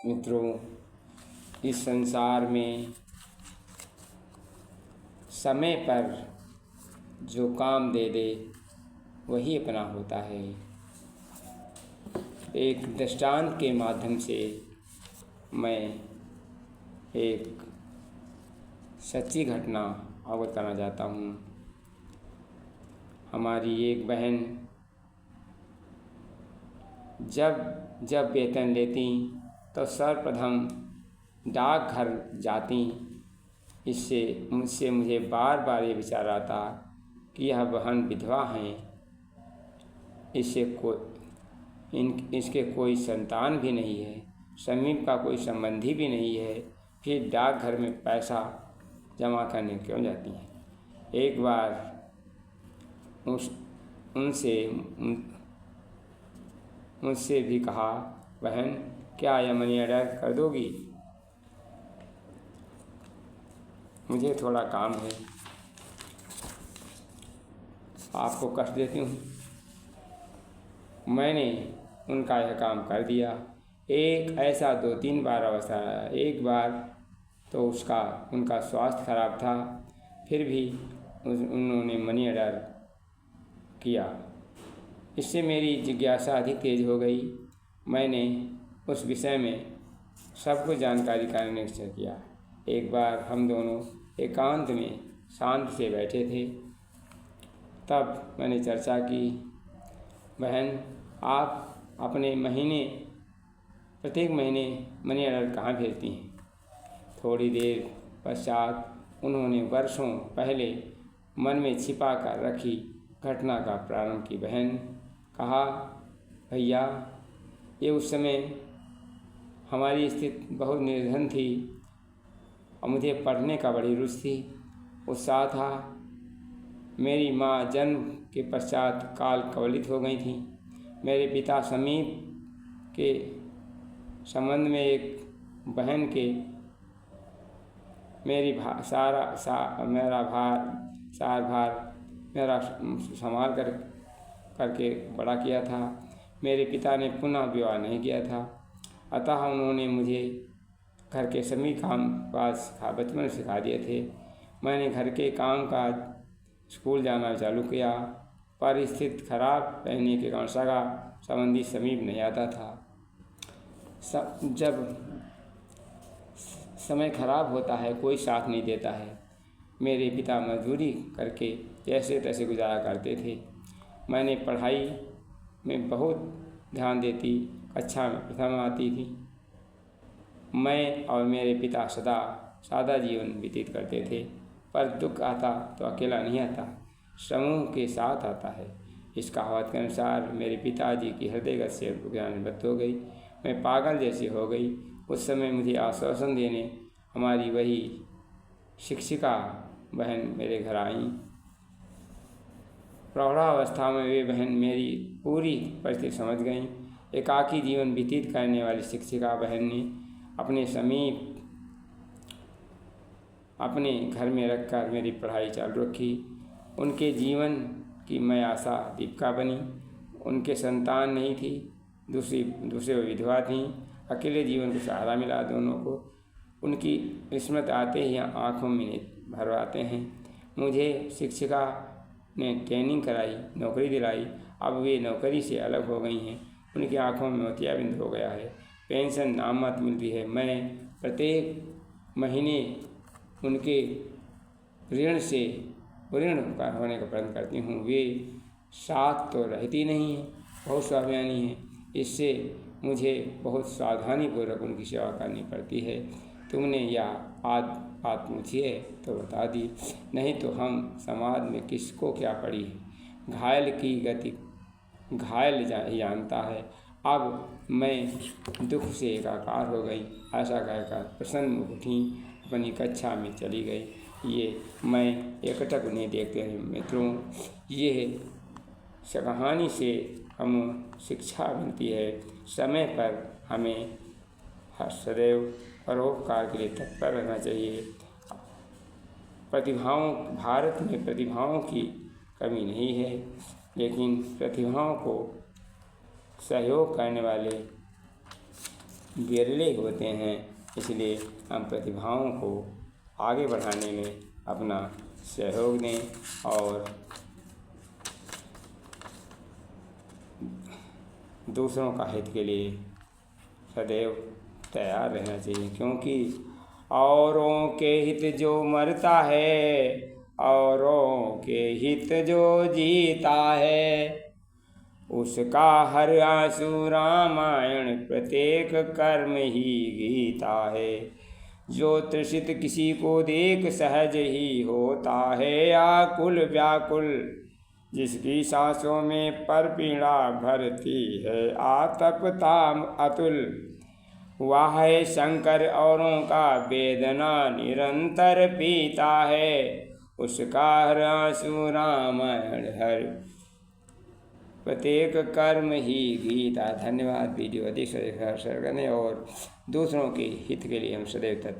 मित्रों, इस संसार में समय पर जो काम दे दे वही अपना होता है। एक दृष्टांत के माध्यम से मैं एक सच्ची घटना अवगत करना चाहता हूँ। हमारी एक बहन जब वेतन लेती तो सर्वप्रथम डाकघर जाती। इससे मुझे बार बार ये विचार आता कि यह बहन विधवा हैं, इसके कोई संतान भी नहीं है, समीप का कोई संबंधी भी नहीं है, फिर डाकघर में पैसा जमा करने क्यों जाती हैं। एक बार मुझसे भी कहा, बहन क्या यह मनी ऑर्डर कर दोगी, मुझे थोड़ा काम है, आपको कष्ट देती हूँ। मैंने उनका यह काम कर दिया। एक ऐसा 2-3 बार अवसर आया। एक बार तो उनका स्वास्थ्य खराब था, फिर भी उन्होंने मनी ऑर्डर किया। इससे मेरी जिज्ञासा अधिक तेज हो गई। मैंने उस विषय में सबको जानकारी का निश्चय किया। एक बार हम दोनों एकांत में शांत से बैठे थे, तब मैंने चर्चा की, बहन आप अपने प्रत्येक महीने मनी ऑर्डर कहाँ भेजती हैं। थोड़ी देर पश्चात उन्होंने वर्षों पहले मन में छिपा कर रखी घटना का प्रारंभ की। बहन कहा, भैया ये उस समय हमारी स्थिति बहुत निर्धन थी और मुझे पढ़ने का बड़ी रुचि थी, उत्साह था। मेरी माँ जन्म के पश्चात काल कवलित हो गई थी। मेरे पिता समीप के संबंध में एक बहन के मेरा भार मेरा संभाल करके बड़ा किया था। मेरे पिता ने पुनः विवाह नहीं किया था, अतः उन्होंने मुझे घर के सभी काम काज बचपन सिखा दिए थे। मैंने घर के काम काज, स्कूल जाना चालू किया, पर स्थिति खराब रहने के कारण सगा संबंधी समीप नहीं आता था। जब समय खराब होता है कोई साथ नहीं देता है। मेरे पिता मजदूरी करके जैसे तैसे गुजारा करते थे। मैंने पढ़ाई में बहुत ध्यान देती, कक्षा में प्रथम आती थी। मैं और मेरे पिता सदा सादा जीवन व्यतीत करते थे, पर दुख आता तो अकेला नहीं आता, समूह के साथ आता है। इस कहावत के अनुसार मेरे पिताजी की हृदय गति से ज्ञानवृत्त हो गई। मैं पागल जैसी हो गई। उस समय मुझे आश्वासन देने हमारी वही शिक्षिका बहन मेरे घर आईं। प्रौढ़ावस्था में वे बहन मेरी पूरी परिस्थिति समझ गईं। एकाकी जीवन व्यतीत करने वाली शिक्षिका बहन ने अपने समीप अपने घर में रखकर मेरी पढ़ाई चालू रखी। उनके जीवन की मैं आशा दीपिका बनी। उनके संतान नहीं थी, दूसरे विधवा थीं। अकेले जीवन को सहारा मिला दोनों को। उनकी स्मृति आते ही आँखों में भर आते हैं। मुझे शिक्षिका ने ट्रेनिंग कराई, नौकरी दिलाई। अब वे नौकरी से अलग हो गई हैं। उनकी आँखों में मोतियाबिंद हो गया है, पेंशन नामत मिलती है। मैं प्रत्येक महीने उनके ऋण होने का प्रयत्न करती हूँ। वे साथ तो रहती नहीं हैं, बहुत स्वाभिमानी हैं। इससे मुझे बहुत सावधानीपूर्वक उनकी सेवा करनी पड़ती है। तुमने यह बात मुझे तो बता दी, नहीं तो हम समाज में किसको क्या पड़ी है। घायल की गति घायल जानता है। अब मैं दुख से एकाकार हो गई। ऐसा कहकर प्रसन्न मुख उठी, अपनी कक्षा में चली गई। ये मैं एकटक उन्हें देखते हैं। मित्रों, ये कहानी से हम शिक्षा मिलती है। समय पर हमें सदैव परोपकार के लिए तत्पर रहना चाहिए। भारत में प्रतिभाओं की कमी नहीं है, लेकिन प्रतिभाओं को सहयोग करने वाले विरले होते हैं। इसलिए हम प्रतिभाओं को आगे बढ़ाने में अपना सहयोग दें और दूसरों का हित के लिए सदैव तैयार रहना चाहिए, क्योंकि औरों के हित जो मरता है, औरों के हित जो जीता है, उसका हर आंसू रामायण, प्रत्येक कर्म ही गीता है। जो तृषित किसी को देख सहज ही होता है आकुल व्याकुल, जिसकी सांसों में पर पीड़ा भरती है आतपता अतुल, वह है शंकर औरों का वेदना निरंतर पीता है, उसका हर आंसू रामायण, हर प्रत्येक कर्म ही गीता। धन्यवाद। वीडियो अधिक से अधिक शेयर करने और दूसरों के हित के लिए हम सदैव तत्पर